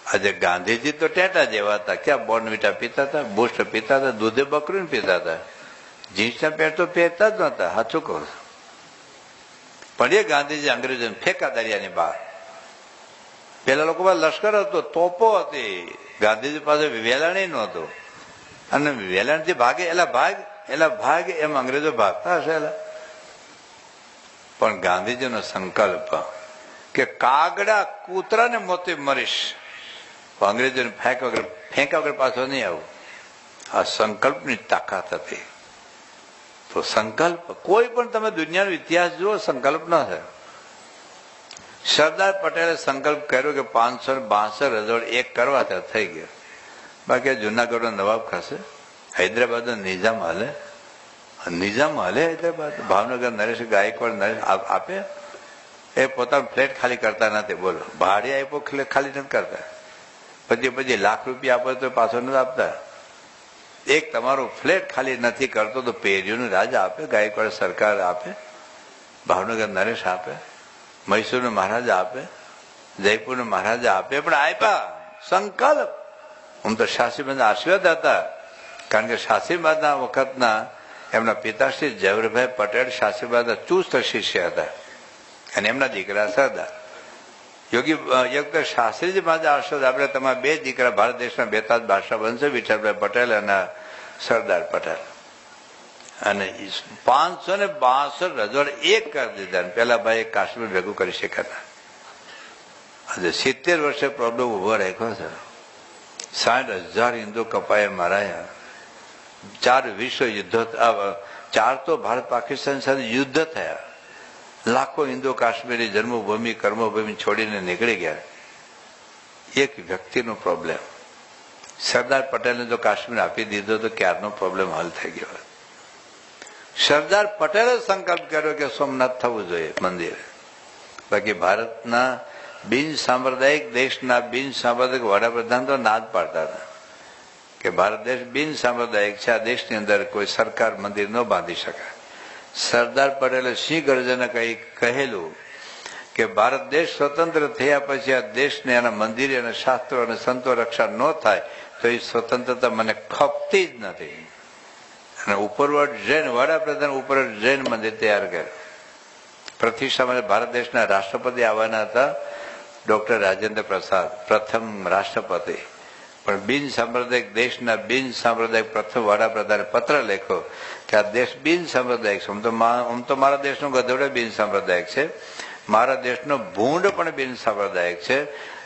આજે ગાંધીજી તો ટેટા જેવા હતા, ક્યાં બોર્નવિટા પીતા હતા, બુસ્ટ પીતા હતા, દૂધે બકરીને પીતા હતા, જીન્સના પેન્ટ તો પહેરતા જ નહોતા. સાચું કહું. પણ એ ગાંધીજી અંગ્રેજોને ફેંકા દરિયાની બહાર. પેલા લોકો પાસે લશ્કર હતો, તોપો હતી, ગાંધીજી પાસે વેલાણી નહોતું, અને વેલાણથી ભાગે એલા ભાગ એમ અંગ્રેજો ભાગતા હશે. પણ ગાંધીજીનો સંકલ્પ કે કાગડા કૂતરાને મોતે મરીશ, અંગ્રેજોને ફેંકા વગર પાછો નહીં આવું, આ સંકલ્પની તાકાત હતી. તો સંકલ્પ કોઈ પણ તમે દુનિયાનો ઇતિહાસ જુઓ, સંકલ્પ ન થાય. સરદાર પટેલે સંકલ્પ કર્યો કે 562 રજોડ એક કરવા ત્યાં થઈ ગયા. બાકી જુનાગઢનો નવાબ ખાશે, હૈદરાબાદનો નિઝામ હાલે હૈદરાબાદ, ભાવનગર નરેશ ગાયકવાડ નરેશ આપે. એ પોતાનો ફ્લેટ ખાલી કરતા નથી. બોલો, ભાડે આપ્યો ખાલી નથી કરતા. પછી લાખ રૂપિયા આપો તો પાછો નથી આપતા. એક તમારો ફ્લેટ ખાલી નથી કરતો તો પેઢીઓનું રાજા આપે, ગાયકવાડ સરકાર આપે, ભાવનગર નરેશ આપે, મૈસૂરનો મહારાજા આપે, જયપુરનો મહારાજા આપે. પણ આપ્યા સંકલ્પ. હું તો શાસ્ત્રીબાદ આશીર્વાદ હતા, કારણ કે શાસ્ત્રીબાદના વખતના એમના પિતાશ્રી જવહરભાઈ પટેલ શાસ્ત્રીબાદના ચુસ્ત શિષ્ય હતા, અને એમના દીકરા સરદાર યોગી શાસ્ત્રીજી મારા આશીર્વાદ. આપણે તમારા બે દીકરા ભારત દેશના બેતાજ બાદશાહ બનશે, વિઠ્ઠલભાઈ પટેલ અને સરદાર પટેલ. અને 562 રજોડ એક કરી દીધા. પેલા ભાઈ કાશ્મીર ભેગું કરી શક્યા. આજે 70 વર્ષે પ્રોબ્લેમ ઉભો રાખ્યો છે. 60,000 હિન્દુ કપાએ મરાયા. 4 વિશ્વ યુદ્ધો, 4 તો ભારત પાકિસ્તાન સાથે યુદ્ધ થયા. લાખો હિન્દુ કાશ્મીરી જન્મભૂમિ કર્મભૂમિ છોડીને નીકળી ગયા. એક વ્યક્તિનો પ્રોબ્લેમ. સરદાર પટેલને જો કાશ્મીર આપી દીધો તો ક્યારનો પ્રોબ્લેમ હલ થઈ ગયો. સરદાર પટેલે સંકલ્પ કર્યો કે સોમનાથ થવું જોઈએ મંદિર. બાકી ભારતના બિન સાંપ્રદાયિક દેશના બિન સાંપ્રદાયિક વડાપ્રધાન તો ના જ પાડતા હતા કે ભારત દેશ બિન સાંપ્રદાયિક છે, આ દેશની અંદર કોઈ સરકાર મંદિર ન બાંધી શકાય. સરદાર પટેલે સિંહ ગર્જને કહેલું કે ભારત દેશ સ્વતંત્ર થયા પછી આ દેશને એના મંદિર અને શાસ્ત્રો અને સંતો રક્ષા ન થાય તો એ સ્વતંત્રતા મને ખપતી જ નથી. અને ઉપરવટ જૈન વડાપ્રધાન ઉપરવટ જૈન મંદિર તૈયાર કર્યું. પ્રતિષ્ઠામાં ભારત દેશના રાષ્ટ્રપતિ આવવાના હતા, ડોક્ટર રાજેન્દ્ર પ્રસાદ, પ્રથમ રાષ્ટ્રપતિ. પણ બિન સાંપ્રદાયિક દેશના બિન સાંપ્રદાયિક પ્રથમ વડાપ્રધાને પત્ર લખ્યો કે આ દેશ બિન સાંપ્રદાયિક છે. આમ તો મારા દેશનો ગધેડો બિન સાંપ્રદાયિક છે, મારા દેશનો ભૂંડ પણ બિન સાંપ્રદાયિક છે.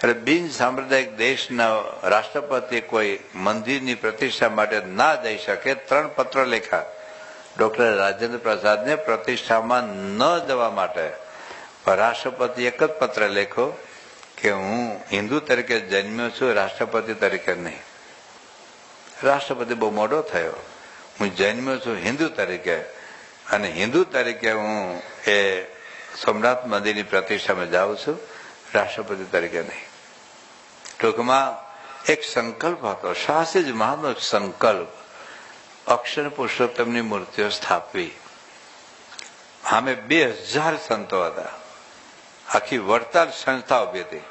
એટલે બિન સાંપ્રદાયિક દેશના રાષ્ટ્રપતિ કોઈ મંદિરની પ્રતિષ્ઠા માટે ના જઈ શકે. 3 પત્ર લખ્યા ડોક્ટર રાજેન્દ્ર પ્રસાદને પ્રતિષ્ઠામાં ન જવા માટે. રાષ્ટ્રપતિ એક જ પત્ર લખ્યો કે હું હિન્દુ તરીકે જન્મ્યો છું, રાષ્ટ્રપતિ તરીકે નહીં. રાષ્ટ્રપતિ બહુ મોડો થયો. હું જન્મ્યો છું હિન્દુ તરીકે, અને હિન્દુ તરીકે હું એ સોમનાથ મંદિરની પ્રતિષ્ઠામાં જાઉં છું, રાષ્ટ્રપતિ તરીકે નહીં. ટૂંકમાં એક સંકલ્પ હતો, શાસ્ત્રીજી મહારાજનો સંકલ્પ, અક્ષર પુરુષોત્તમની મૂર્તિઓ સ્થાપવી. સામે 2000 સંતો હતા, આખી વડતાલ સંસ્થા ઉભી હતી,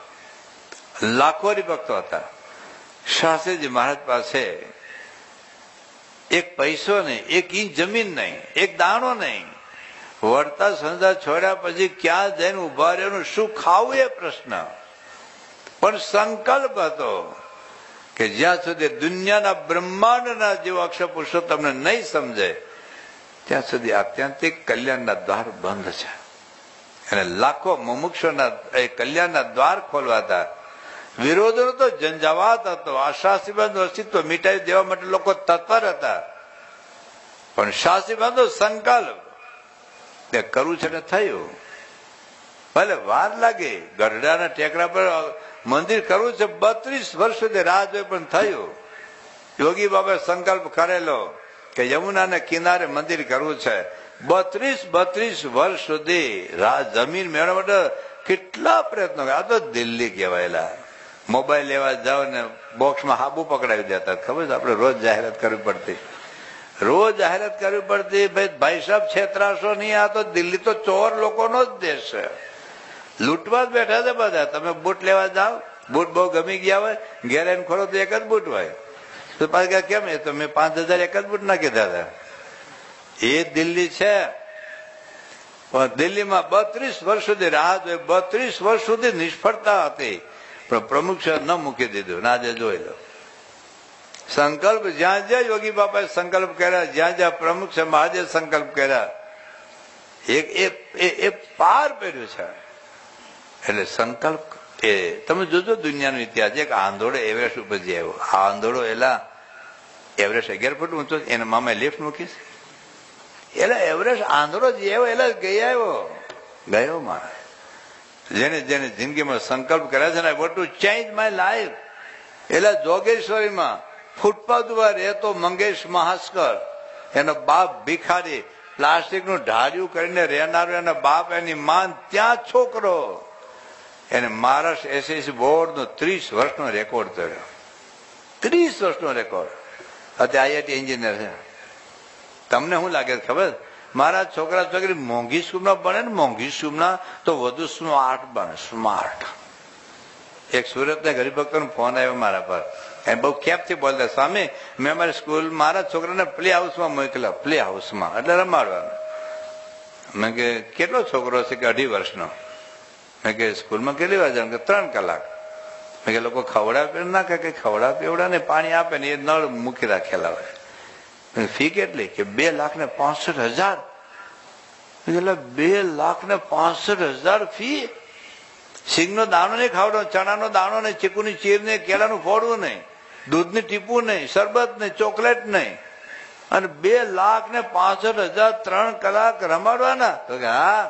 લાખો હરિભક્તો હતા. શાસ્ત્રીજી મહારાજ પાસે એક પૈસો નહીં, એક ઇંચ જમીન નહીં, એક દાણો નહીં. વડતાલ સંસ્થા છોડ્યા પછી ક્યાં જઈને ઉભા રહેવાનું, શું ખાવું એ પ્રશ્ન. પણ સંકલ્પ હતો કે જ્યાં સુધી દુનિયાના બ્રહ્માંડના જેવો અક્ષર પુરુષોત્તમને નહીં સમજે ત્યાં સુધી આત્યંતિક કલ્યાણના દ્વાર બંધ છે. અને લાખો મુમુક્ષોના એ કલ્યાણના દ્વાર ખોલવાતા. વિરોધનો તો ઝંઝાવાત હતો. આ શાસ્ત્રીબાદનું અસ્તિત્વ મિટાવી દેવા માટે લોકો તત્પર હતા. પણ શાસ્ત્રીબાદનો સંકલ્પ તે કરવું છે ને થયું. ભલે વાર લાગે, ગઢડાના ટેકરા પર મંદિર કરવું છે, 32 વર્ષ સુધી રાહ જોઈ પણ થયું. યોગી બાબાએ સંકલ્પ કરેલો કે યમુનાને કિનારે મંદિર કરવું છે. 32 વર્ષ સુધી જમીન મેળવવા માટે કેટલા પ્રયત્નો કર્યા. આ તો દિલ્હી કહેવાયેલા મોબાઈલ લેવા જાઓ ને બોક્સમાં હાબુ પકડાવી દેતા, ખબર છે? આપણે રોજ જાહેરાત કરવી પડતી, રોજ જાહેરાત કરવી પડતી, ભાઈ સાહેબ છેતરાશો નહીં, આ તો દિલ્હી તો ચોર લોકોનો જ દેશ છે, લૂંટવા જ બેઠા છે બધા. તમે બૂટ લેવા જાઓ, બૂટ બહુ ગમી ગયા હોય, ઘેર આવીને ખોલો તો એક જ બૂટ હોય, તો પાછા કેમ? એ તો મેં 5,000 એક જ બૂટ ના કીધા હતા. એ દિલ્હી છે, પણ દિલ્હીમાં 32 વર્ષ સુધી રાહ જોઈ, 32 વર્ષ સુધી નિષ્ફળતા હતી, પણ પ્રમુખ ન મૂકી દીધું. ના જે જોઈ લો, સંકલ્પ જ્યાં જ્યાં યોગી બાપાએ સંકલ્પ કર્યા, જ્યાં જ્યાં પ્રમુખ છે મહાદેવ સંકલ્પ કર્યા, એ પાર પડ્યું છે. એટલે સંકલ્પ એ તમે જોજો દુનિયાનો ઇતિહાસ. એક આંધોડો એવરેસ્ટ ઉપર જે આવ્યો, આ આંધોડો એલા એવરેસ્ટ 11 ફૂટ ઊંચો, એના મામાએ લિફ્ટ મૂકીશ, એટલે એવરેસ્ટ આંધળો જે આવ્યો એટલે ગયો મારે. જેને જેને જિંદગીમાં સંકલ્પ કર્યા છે ને, vote to change my life. એટલે જોગેશ્વરીમાં ફૂટપાથ ઉપર રહેતો મંગેશ મહાસ્કર, એનો બાપ ભિખારી, પ્લાસ્ટિક નું ઢાળિયું કરીને રહેનારો, એનો બાપ, એની માન, ત્યાં છોકરો, એને મહારાષ્ટ્ર એસએસસી બોર્ડ નો 30 વર્ષનો રેકોર્ડ કર્યો, 30 વર્ષનો રેકોર્ડ. અત્યારે આઈઆઈટી એન્જિનિયર છે. તમને શું લાગે ખબર? મારા છોકરા છોકરી મોંઘી સ્કૂલમાં ભણે ને, મોંઘી સ્કૂલમાં તો વધુ સ્માર્ટ બને, સ્માર્ટ. એક સુરતના ગરીબભક્તનો ફોન આવ્યો મારા પર, એ બહુ કેપથી બોલતા, સ્વામી મેં મારી સ્કૂલ મારા છોકરાને પ્લે હાઉસમાં મોકલ્યા, પ્લે હાઉસમાં એટલે રમાડવાનું. મેં કે કેટલો છોકરો છે? કે 2.5 વર્ષનો. મેં કે સ્કૂલમાં કેટલી વાર જવાનું? કે 3 કલાક. મેં કે લોકો ખવડાવે ના? કે ખવડાવે પીવડા ને પાણી આપે ને, એ નળ મૂકી રાખેલા હોય. ફી કેટલી? કે 2,65,000. એટલે 2,65,000 ફી. સિંગનો દાણો નહીં ખાવડો, ચણાનો દાણો નહીં, ચીકુની ચીર નહીં, કેળાનું ફોડવું નહીં, દૂધની ટીપું નહીં, શરબત નહીં, ચોકલેટ નહીં, અને 2,65,000 3 કલાક રમાડવાના. તો કે હા.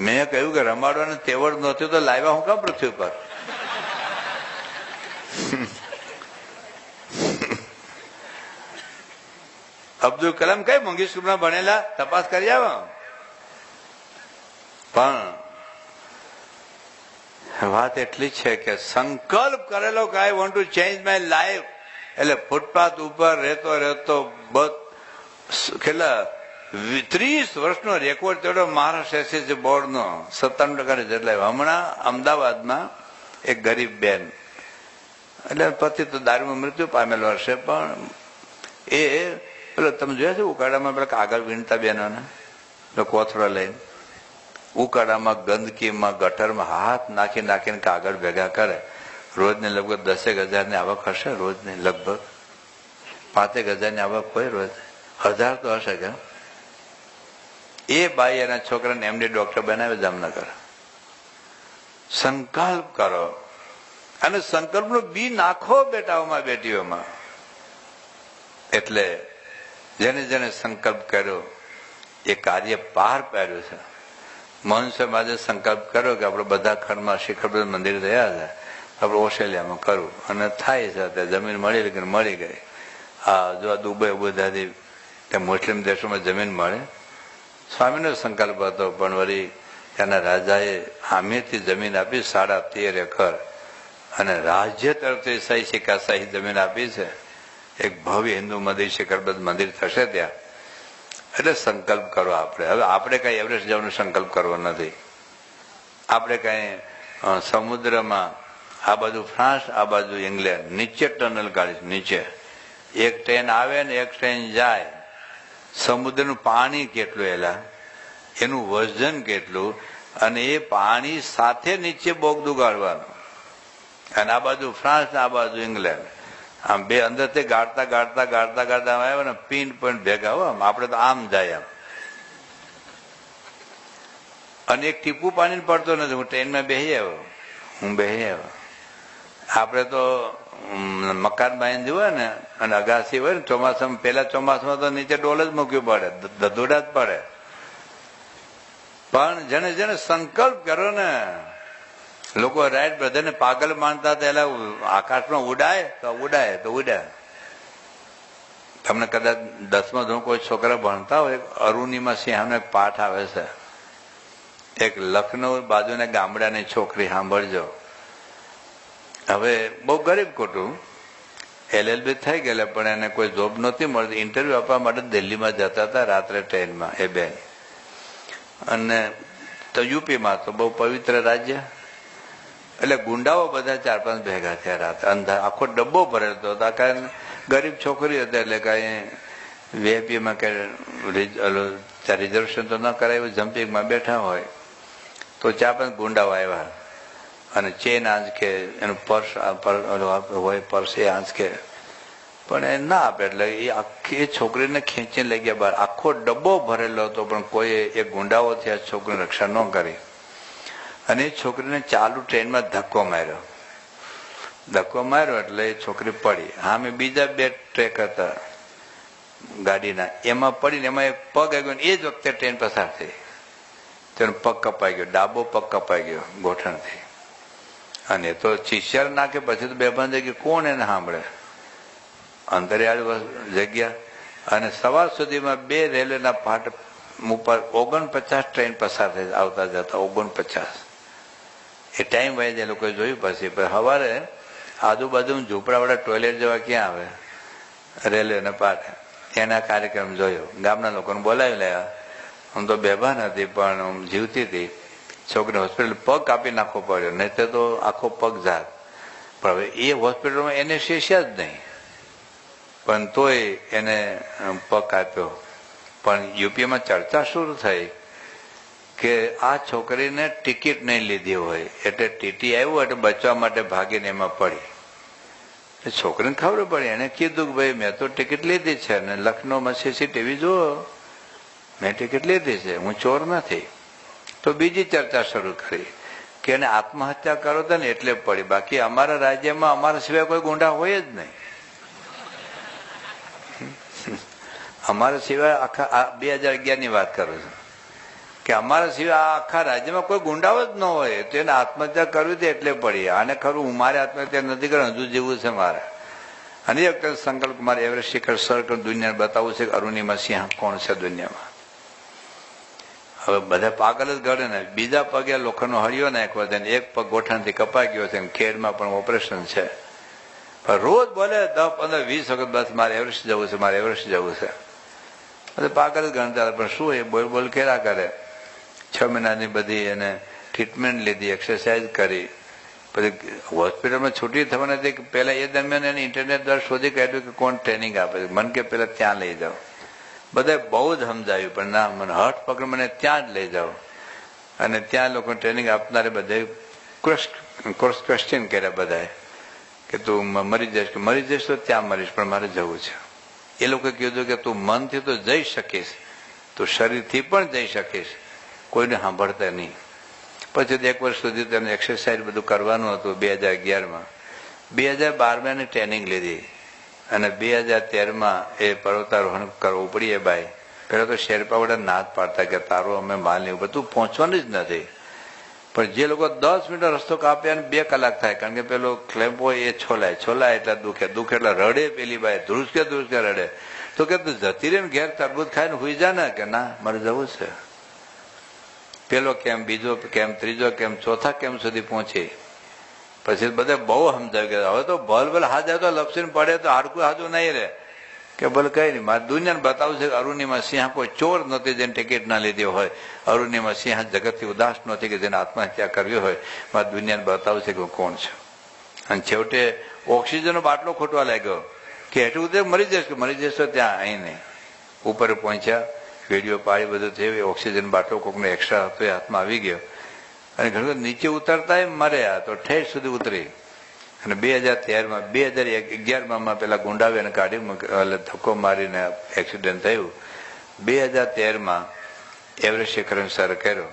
મેં કહ્યું કે રમાડવાનું તેવડ નહોતી તો લાવ્યા હું કામ પૃથ્વી પર? અબ્દુલ કલામ કઈ મોંઘી સ્કૂલમાં ભણેલા? તપાસ કરી આવો. પણ વાત એટલી છે કે સંકલ્પ કરેલો કે I want to change my life, એટલે ફૂટપાથ ઉપર રહેતો કેટલા 30 વર્ષનો રેકોર્ડ તેડો મહારાષ્ટ્ર એસએસસી બોર્ડનો 97% જેટલા. હમણાં અમદાવાદમાં એક ગરીબ બેન, એટલે પતિ તો દારૂમાં મૃત્યુ પામેલો હશે, પણ એ પેલો તમે જોયા છે ઉકાળામાં પેલા કાગળ વીણતા બેનોને, કોથળો લઈને ઉકાળામાં, ગંદકીમાં, ગટરમાં હાથ નાખી નાખીને કાગળ ભેગા કરે. રોજને લગભગ 10,000 ની આવક હશે, રોજની લગભગ 5,000 ની આવક હોય, રોજ 1000 તો હશે. કે એ બાઈ એના છોકરાને એમડી ડોક્ટર બનાવે જામનગર. સંકલ્પ કરો અને સંકલ્પનું બી નાખો બેટાઓમાં, બેટીઓમાં. એટલે જેને જેને સંકલ્પ કર્યો એ કાર્ય પાર પાડ્યું છે. મોહન સાહેબ આજે સંકલ્પ કર્યો કે આપણે બધા ખંડમાં શિખરબદ્ધ મંદિર રહ્યા છે, આપણે ઓસ્ટ્રેલિયામાં કરવું, અને થાય છે. ત્યાં જમીન મળી ગઈ. હા, જો આ દુબઈ અબુધાબી ત્યાં મુસ્લિમ દેશોમાં જમીન મળે. સ્વામીનો સંકલ્પ હતો, પણ વળી ત્યાંના રાજાએ આમેથી જમીન આપી 13.5 એકર, અને રાજ્ય તરફથી સહી સિક્કા સહી જમીન આપી છે. એક ભવ્ય હિન્દુ મંદિર, શિખરબદ્ધ મંદિર થશે ત્યાં. એટલે સંકલ્પ કરો આપણે. હવે આપણે કઈ એવરેસ્ટ જવાનો સંકલ્પ કરવો નથી. આપણે કઈ સમુદ્રમાં આ બાજુ ફ્રાન્સ, આ બાજુ ઇંગ્લેન્ડ, નીચે ટનલ કાઢીશ. નીચે એક ટ્રેન આવે ને એક ટ્રેન જાય. સમુદ્રનું પાણી કેટલું, એલા એનું વજન કેટલું, અને એ પાણી સાથે નીચે બોગદું ગાળવાનું. અને આ બાજુ ફ્રાન્સ ને આ બાજુ ઇંગ્લેન્ડ, આમ બે અંદરથી ગાળતા ગાળતા ગાળતા ગાળતા આવ્યો ને પિન પોઈન્ટ ભેગા હો. આપણે તો આમ જાય આમ, અને એક ટીપું પાણી પડતો નથી. હું ટ્રેનમાં બેસી આવ્યો. આપણે તો મકાન બાંધ્યું હોય ને અને અગાસી હોય ને, ચોમાસામાં, પેલા ચોમાસામાં તો નીચે ડોલ જ મૂકવી પડે, ધધોડા જ પડે. પણ જેને જેને સંકલ્પ કર્યો ને, લોકો રાઈટ બ્રધર ને પાગલ માનતા હતા. એટલે આકાશમાં ઉડાય તો ઉડાય. તમને કદાચ 10મા ધોરણ કોઈ છોકરા ભણતા હોય, અરુણિમા સિંહાનો એક પાઠ આવે છે. એક લખનૌ બાજુના ગામડાની છોકરી, સાંભળજો. હવે બહુ ગરીબ કુટુંબ, LLB થઈ ગયેલા, પણ એને કોઈ જોબ નહોતી મળતી. ઇન્ટરવ્યુ આપવા માટે દિલ્હીમાં જતા હતા રાત્રે ટ્રેનમાં એ બેન. અને તો યુપીમાં તો બહુ પવિત્ર રાજ્ય, એટલે ગુંડાઓ બધા 4-5 ભેગા થયા રાતે. અંધાર આખો ડબ્બો ભરેલો હતો. કારણ ગરીબ છોકરી હતી એટલે કઈ વીઆઈપીમાં કે રિઝર્વેશન તો ન કરાયું, જમ્પિંગમાં બેઠા હોય તો 4-5 ગુંડાઓ આવ્યા અને ચેન આંચકે, એનું પર્સ હોય પર્સ એ આંચકે, પણ એ ના આપે. એટલે એ આખી છોકરીને ખેંચીને લઈ ગયા બહાર. આખો ડબ્બો ભરેલો હતો, પણ કોઈ એ ગુંડાઓથી આ છોકરીની રક્ષા ન કરી. અને એ છોકરીને ચાલુ ટ્રેનમાં ધક્કો માર્યો એટલે એ છોકરી પડી. હા, મેં બીજા 2 ટ્રેક હતા ગાડીના, એમાં પડીને એમાં એક પગ આવી ગયો. એ જ વખતે ટ્રેન પસાર થઈ, તેનો પગ કપાઈ ગયો, ડાબો પગ કપાઈ ગયો ગોઠણથી. અને તો ચીસિયાર નાખે પછી તો બેભાન થઈ ગયું, કોણ એને સાંભળે. અંતરિયાળી જગ્યા. અને સવાર સુધીમાં 2 રેલવેના ફાટક ઉપર 49 ટ્રેન પસાર થઈ આવતા જતા. 49 એ ટાઈમ વાઇઝ એ લોકોએ જોયું. પછી સવારે આજુબાજુ ઝૂંપડાવાળા ટોયલેટ જેવા ક્યાં આવે રેલવેના પાટે, એના કાર્યક્રમ જોયો. ગામના લોકોને બોલાવી લાવ્યા. હું તો બેભાન હતી પણ જીવતી હતી. છોકરી હોસ્પિટલ પગ કાપી નાખવો પડ્યો, નહીં તો આખો પગ જાત. પણ હવે એ હોસ્પિટલમાં એનેસ્થેસિયા જ નહીં, પણ તોય એને પગ કાપ્યો. પણ યુપીમાં ચર્ચા શરૂ થઈ કે આ છોકરીને ટિકિટ નહીં લીધી હોય, એટલે ટીટી આવ્યું એટલે બચવા માટે ભાગીને એમાં પડી. છોકરીને ખબર પડી, એને કીધું કે ભાઈ મેં તો ટિકિટ લીધી છે ને લખનૌમાં CCTV જુઓ, મેં ટિકિટ લીધી છે, હું ચોર નથી. તો બીજી ચર્ચા શરૂ કરી કે એને આત્મહત્યા કરો તો ને એટલે પડી. બાકી અમારા રાજ્યમાં અમારા સિવાય કોઈ ગુંડા હોય જ નહીં. અમારા સિવાય આખા 2011ની વાત કરું છું કે અમારા સિવાય આખા રાજ્યમાં કોઈ ગુંડાઓ જ ન હોય, તો એને આત્મહત્યા કરવી હતી એટલે પડી. આને ખરું હું મારે આત્મહત્યા નથી કરી, હજુ જેવું છે મારે. અને એક સંકલ્પ મારે એવરેસ્ટ શિખર સર દુનિયાને બતાવવું છે કે અરુણિમા સિંહ કોણ છે દુનિયામાં. હવે બધા પાગલ જ ગળે ને. બીજા પગે લોખંડનો હળિયો નાખ્યો છે, એક પગ ગોઠણથી કપાઈ ગયો છે, ખેડમાં પણ ઓપરેશન છે. પણ રોજ બોલે 10, 15, 20 વખત બસ મારે એવરેસ્ટ જવું છે, મારે એવરેસ્ટ જવું છે. બધા પાગલ જ ગણતા. પણ શું એ બોલ કર્યા કરે. 6 મહિનાની બધી એને ટ્રીટમેન્ટ લીધી, એક્સરસાઇઝ કરી. પછી હોસ્પિટલમાં છૂટી થવાની હતી કે પહેલા એ દરમિયાન એને ઇન્ટરનેટ દ્વારા શોધી કાઢ્યું કે કોણ ટ્રેનિંગ આપે છે. મને કે પેલા ત્યાં લઈ જાઓ. બધા બહુ જ સમજાવ્યું, પણ ના, મને હઠ પકડ, મને ત્યાં જ લઈ જાઓ. અને ત્યાં લોકો ટ્રેનિંગ આપનારે બધે ક્વેશ્ચન કર્યા બધાએ કે તું મરી જઈશ, કે મરી જઈશ તો ત્યાં મરીશ, પણ મારે જવું છે. એ લોકોએ કીધું કે તું મનથી તો જઈ શકીશ, તું શરીરથી પણ જઈ શકીશ, કોઈને સાંભળતા નહીં. પછી 1 વર્ષ સુધી તેને એક્સરસાઇઝ બધું કરવાનું હતું. 2011માં 2012માં એની ટ્રેનિંગ લીધી અને 2013માં એ પર્વતારોહણ કરવું પડી. એ બાઈ પહેલાં તો શેરપા વડા ના જ પાડતા કે તારું અમે માલ નહીં, બધું પહોંચવાનું જ નથી. પણ જે લોકો 10 મિનિટ રસ્તો કાપે અને 2 કલાક થાય, કારણ કે પેલો ક્લેમ્પ હોય એ છોલાય એટલે દુખે એટલે રડે. પેલી બાઈ ધ્રુસકે રડે. તો કે તું જતી રહે ને ઘેર તરબૂચ ખાઈને હુઈ જા ને, કે ના મારે જવું છે. પેલો કેમ, બીજો કેમ, ત્રીજો કેમ, ચોથા કેમ સુધી પહોંચી. પછી બધા બહુ સમજાવ્યું કે હવે તો ભલ હાજર તો લપસીને પડે તો હાડકું હાજુ નહીં રહે. કે ભલે કઈ નહીં, મારે દુનિયાને બતાવું છે કે અરુણિમા સિંહ કોઈ ચોર નહોતી જેને ટિકિટ ના લીધી હોય. અરુણિમા સિંહ જગતથી ઉદાસ નહોતી કે જેને આત્મહત્યા કરવી હોય. મારે દુનિયાને બતાવું છે કે કોણ છે. અને છેવટે ઓક્સિજનનો બાટલો ખોટવા લાગ્યો કે એટલું બધું મરી જઈશ, કે મરી જઈશ તો ત્યાં અહીં નહીં. ઉપર પહોંચ્યા, વિડીયો પાડી બધું થયું. ઓક્સિજન બાટલો કોકનો એક્સ્ટ્રા હતો એ હાથમાં આવી ગયો. અને ઘણું નીચે ઉતરતા મર્યા તો ઠેઠ સુધી ઉતરી. અને 2013માં 2011માં પેલા ગુંડાવીને કાઢી ધક્કો મારીને એક્સિડન્ટ થયું. 2013માં એવરેસ્ટ શિખર સર કર્યો.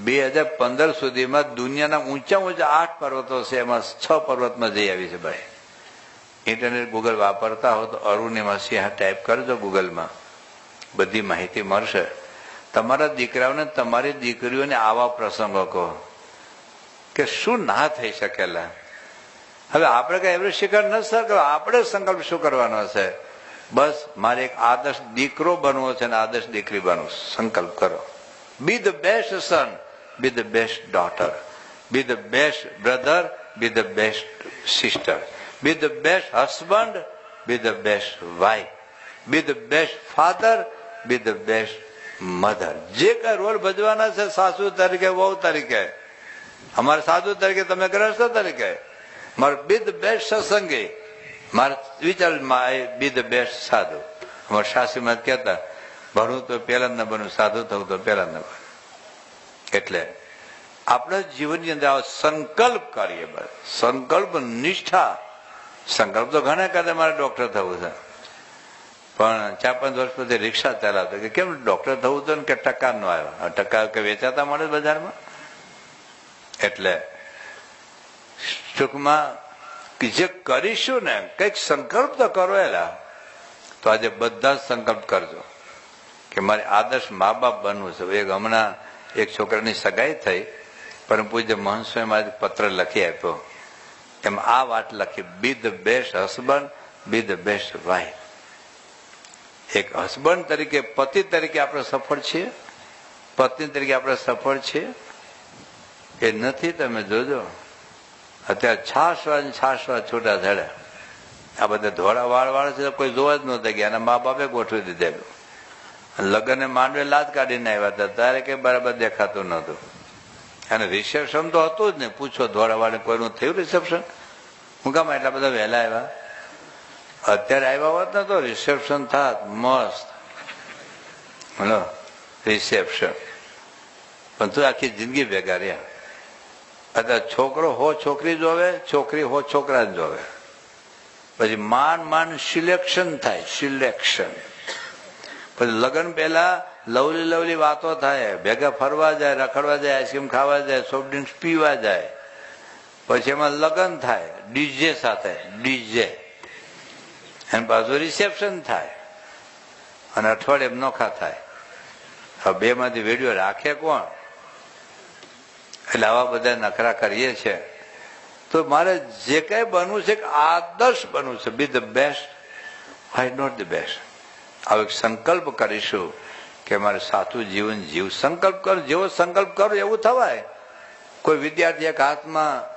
2015 સુધીમાં દુનિયાના ઊંચા 8 પર્વતો છે, એમાં 6 પર્વતમાં જઈ આવી છે ભાઈ. ઇન્ટરનેટ ગૂગલ વાપરતા હો તો અરુણિમા સિંહ ટાઈપ કરજો ગૂગલમાં, બધી માહિતી મળશે. તમારા દીકરાઓને, તમારી દીકરીઓને આવા પ્રસંગો કહો કે શું ના થઈ શકેલા. હવે આપણે કઈ એવરેસ્ટ શિખર ન સર કરો, આપણે સંકલ્પ શું કરવાનો છે? બસ મારે એક આદર્શ દીકરો બનવો છે અને આદર્શ દીકરી બનવું. સંકલ્પ કરો. Be the best son, be the best daughter, be the best brother be the best sister, be the best husband, be the best wife, be the best father, be the best mother. જે કઈ role ભજવાના છે સાસુ તરીકે, વહુ તરીકે, અમારા સાધુ તરીકે, તમે ગ્રસ્ત તરીકે, મારે બી ધ બેસ્ટ સત્સંગી, મારે વિચાર બી ધ બેસ્ટ સાધુ. અમારા શાસ્ત્રીમાં કહેતા ભણવું તો પેલા ન બનવું, સાધુ થવું તો પેલા ન બનવું. એટલે આપણા જીવનની અંદર આવો સંકલ્પ કરીએ, બસ સંકલ્પ નિષ્ઠા. સંકલ્પ તો ઘણા કરે મારે ડોક્ટર થવું છે, પણ 4-5 વર્ષ પછી રિક્ષા ચલાવતો કે કેમ ડોક્ટર થવું હતું ને કે ટકા નો આવ્યો, ટકા કે વેચાતા મળે બજારમાં. એટલે ટૂંકમાં જે કરીશું ને કઈક સંકલ્પ તો કરો. એલા તો આજે બધા જ સંકલ્પ કરજો કે મારે આદર્શ મા બાપ બનવું છે. એક હમણાં એક છોકરાની સગાઈ થઈ, પરમ પૂજ્ય મહંત સ્વામી પત્ર લખી આપ્યો, એમ આ વાત લખી, બી the best husband, B the best wife. એક હસબન્ડ તરીકે, પતિ તરીકે આપણે સફળ છીએ, પત્ની તરીકે આપણે સફળ છીએ એ નથી. તમે જોજો અત્યારે છાસવા છૂટા થયા. આ બધા ધોળા વાળ છે, કોઈ જોવા જ નહોતા ગયા, એના મા બાપે ગોઠવી દીધેલું. લગ્ન ને માંડવે લાજ કાઢીને આવ્યા હતા, ત્યારે કઈ બરાબર દેખાતું નહોતું. અને રિસેપ્શન તો હતું જ ને, પૂછો ધોળા વાળે કોઈનું થયું રિસેપ્શન? હું કામ એટલા બધા વહેલા આવ્યા? અત્યારે આવ્યા હોત ને તો રિસેપ્શન થાત મસ્ત, હલો રિસેપ્શન. પણ તું આખી જિંદગી ભેગા રહ્યા. અત્યારે છોકરો હો છોકરી જોવે, છોકરી હો છોકરા જ જોવે. પછી માંડ સિલેક્શન થાય, સિલેક્શન. પછી લગ્ન પહેલા લવલી વાતો થાય, ભેગા ફરવા જાય, રખડવા જાય, આઈસ્ક્રીમ ખાવા જાય, સોફ્ટ ડ્રિંક્સ પીવા જાય. પછી એમાં લગ્ન થાય ડીજે સાથે, ડીજે. અને પાછું રિસેપ્શન થાય અને અઠવાડિયે નોખા થાય. હવે બે માંથી વિડીયો રાખે કોણ? એટલે આવા બધા નખરા કરીએ છીએ. તો મારે જે કઈ બનવું છે, આદર્શ બનવું છે, be the best, why not the best. આવો એક સંકલ્પ કરીશું કે મારે સાચું જીવન જીવ. સંકલ્પ કરો, જેવો સંકલ્પ કરો એવું થવાય. કોઈ વિદ્યાર્થી એક હાથમાં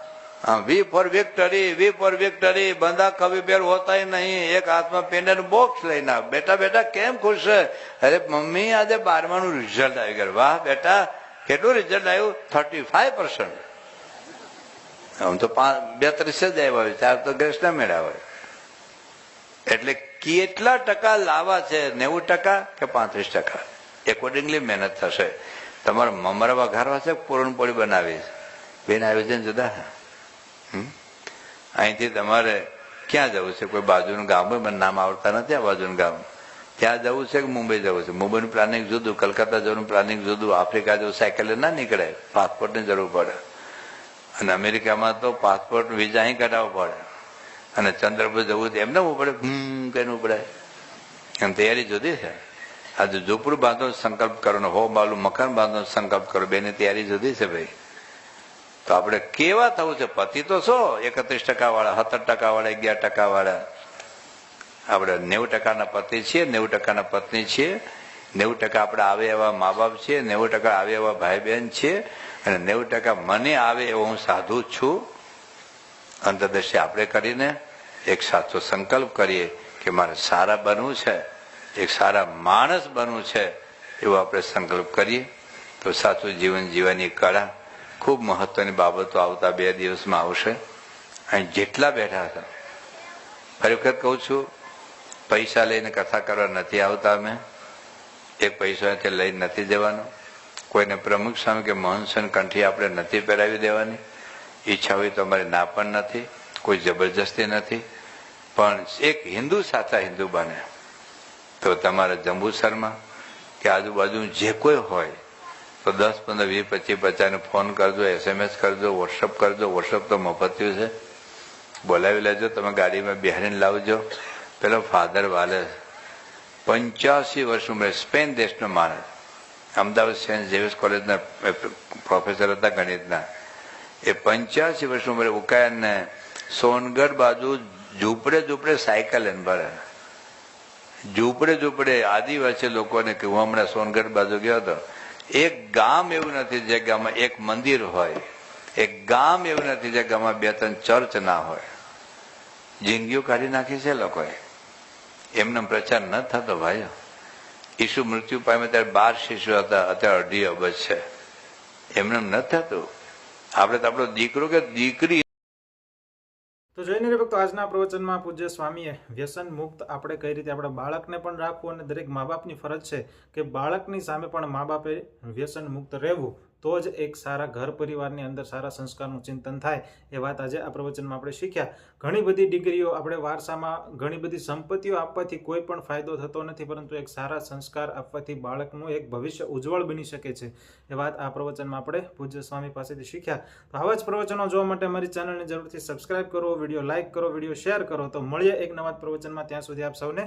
વી ફોર વિક્ટરી, વી ફોર વિક્ટરી, બંધા કવિ પેર હોતા નહીં, એક હાથમાં પેનનું બોક્સ લઈને બેટા બેટા કેમ ખુશ છે? અરે મમ્મી આજે 12માનું રિઝલ્ટ આવી ગયું. વાહ બેટા, કેટલું રિઝલ્ટ આવ્યું? 35%. આમ તો 32 જ આવ્યા હોય, 4 તો ગ્રેસ ના મેળવ્યા. એટલે કેટલા ટકા લાવવા છે? 90% કે 35%? એકોર્ડિંગલી મહેનત થશે. તમારે મમરા વઘારવા છે, પૂરણપોળી બનાવી છે, બેન આવી છે ને જુદા. અહીંથી તમારે ક્યાં જવું છે? કોઈ બાજુનું ગામ હોય, મને નામ આવડતા નથી આ બાજુનું ગામ, ત્યાં જવું છે કે મુંબઈ જવું છે? મુંબઈનું પ્લાનિંગ જુદું, કલકત્તા જવાનું પ્લાનિંગ જુદું, આફ્રિકા જવું સાયકલે ના નીકળે, પાસપોર્ટની જરૂર પડે. અને અમેરિકામાં તો પાસપોર્ટ વિઝા અહીં કઢાવવો પડે. અને ચંદ્ર પર જવું છે એમને પડે, કઈ ઉપડાય. એમ તૈયારી જુદી છે. આજે ઝૂંપડું બાંધો સંકલ્પ કરો ને હો બાલું મકાન બાંધો સંકલ્પ કરો, બેની તૈયારી જુદી છે ભાઈ. તો આપણે કેવા થવું છે? પતિ તો છો 31% વાળા, 70% વાળા, 11% વાળા. આપણે 90% પતિ છીએ, 90% પત્ની છીએ, 90% આપણે આવે એવા મા બાપ છીએ, 90% આવે એવા ભાઈ બહેન છીએ, અને 90% મને આવે એવો હું સાધુ છું. અંતરદૃષ્ટિ આપણે કરીને એક સાચો સંકલ્પ કરીએ કે મારે સારા બનવું છે, એક સારા માણસ બનવું છે, એવો આપણે સંકલ્પ કરીએ તો સાચું જીવન જીવવાની કળા. ખૂબ મહત્વની બાબતો આવતા 2 દિવસમાં આવશે. અહીં જેટલા બેઠા હતા, ફરી વખત કહું છું, પૈસા લઈને કથા કરવા નથી આવતા. અમે એક પૈસો અહીંથી લઈને નથી જવાનો. કોઈને પ્રમુખ સ્વામી કે મહંત સ્વામી કંઠી આપણે નથી પહેરાવી દેવાની. ઈચ્છા હોય તો અમારી ના પણ નથી, કોઈ જબરજસ્તી નથી. પણ એક હિન્દુ સાચા હિન્દુ બને તો તમારા જંબુસરમાં કે આજુબાજુ જે કોઈ હોય તો 10, 15, 20, 25, 50 ફોન કરજો, SMS કરજો, વોટ્સઅપ કરજો. વોટ્સઅપ તો મફત્યું છે, બોલાવી લેજો. તમે ગાડીમાં બિહારીને લાવજો. પેલો ફાધર વાલે 85 વર્ષ ઉંમરે, સ્પેન દેશનો માણસ, અમદાવાદ સેન્ટ ઝેવિયર્સ કોલેજના પ્રોફેસર હતા ગણિતના. એ 85 વર્ષ ઉંમરે ઉકાયને સોનગઢ બાજુ ઝૂંપડે સાયકલ લઈને ભરે. ઝૂંપડે આદિવાસી લોકોને કે હું હમણાં સોનગઢ બાજુ ગયો હતો, એક ગામ એવું નથી જે ગામમાં એક મંદિર હોય, એક ગામ એવું નથી જે ગામમાં 2-3 ચર્ચ ના હોય. જિંદગીઓ કાઢી નાખી છે લોકોએ. એમનો પ્રચાર ન થતો ભાઈઓ. ઈસુ મૃત્યુ પામે ત્યારે 12 શિષ્યો હતા, અત્યારે 2.5 અબજ છે. એમને ન થતું. આપણે તો આપણો દીકરો કે દીકરી. તો જોઈને ભક્તો આજના પ્રવચનમાં પૂજ્ય સ્વામીએ વ્યસન મુક્ત આપણે કઈ રીતે આપણા બાળકને પણ રાખવું અને દરેક મા બાપની ફરજ છે કે બાળકની સામે પણ મા બાપે વ્યસન મુક્ત રહેવું, તો જ એક સારા ઘર પરિવારની અંદર સારા સંસ્કારનું ચિંતન થાય. એ વાત આજે આ પ્રવચનમાં આપણે શીખ્યા. ઘણી બધી ડિગ્રીઓ આપણે વારસામાં, ઘણી બધી સંપત્તિઓ આપવાથી કોઈ પણ ફાયદો થતો નથી, પરંતુ એક સારા સંસ્કાર આપવાથી બાળકનું એક ભવિષ્ય ઉજ્જવળ બની શકે છે. એ વાત આ પ્રવચનમાં આપણે પૂજ્ય સ્વામી પાસેથી શીખ્યા. તો આવા જ પ્રવચનો જોવા માટે અમારી ચેનલને જરૂરથી સબસ્ક્રાઇબ કરો, વિડીયો લાઇક કરો, વિડીયો શેર કરો. તો મળીએ એક નવા પ્રવચનમાં. ત્યાં સુધી આપ સૌને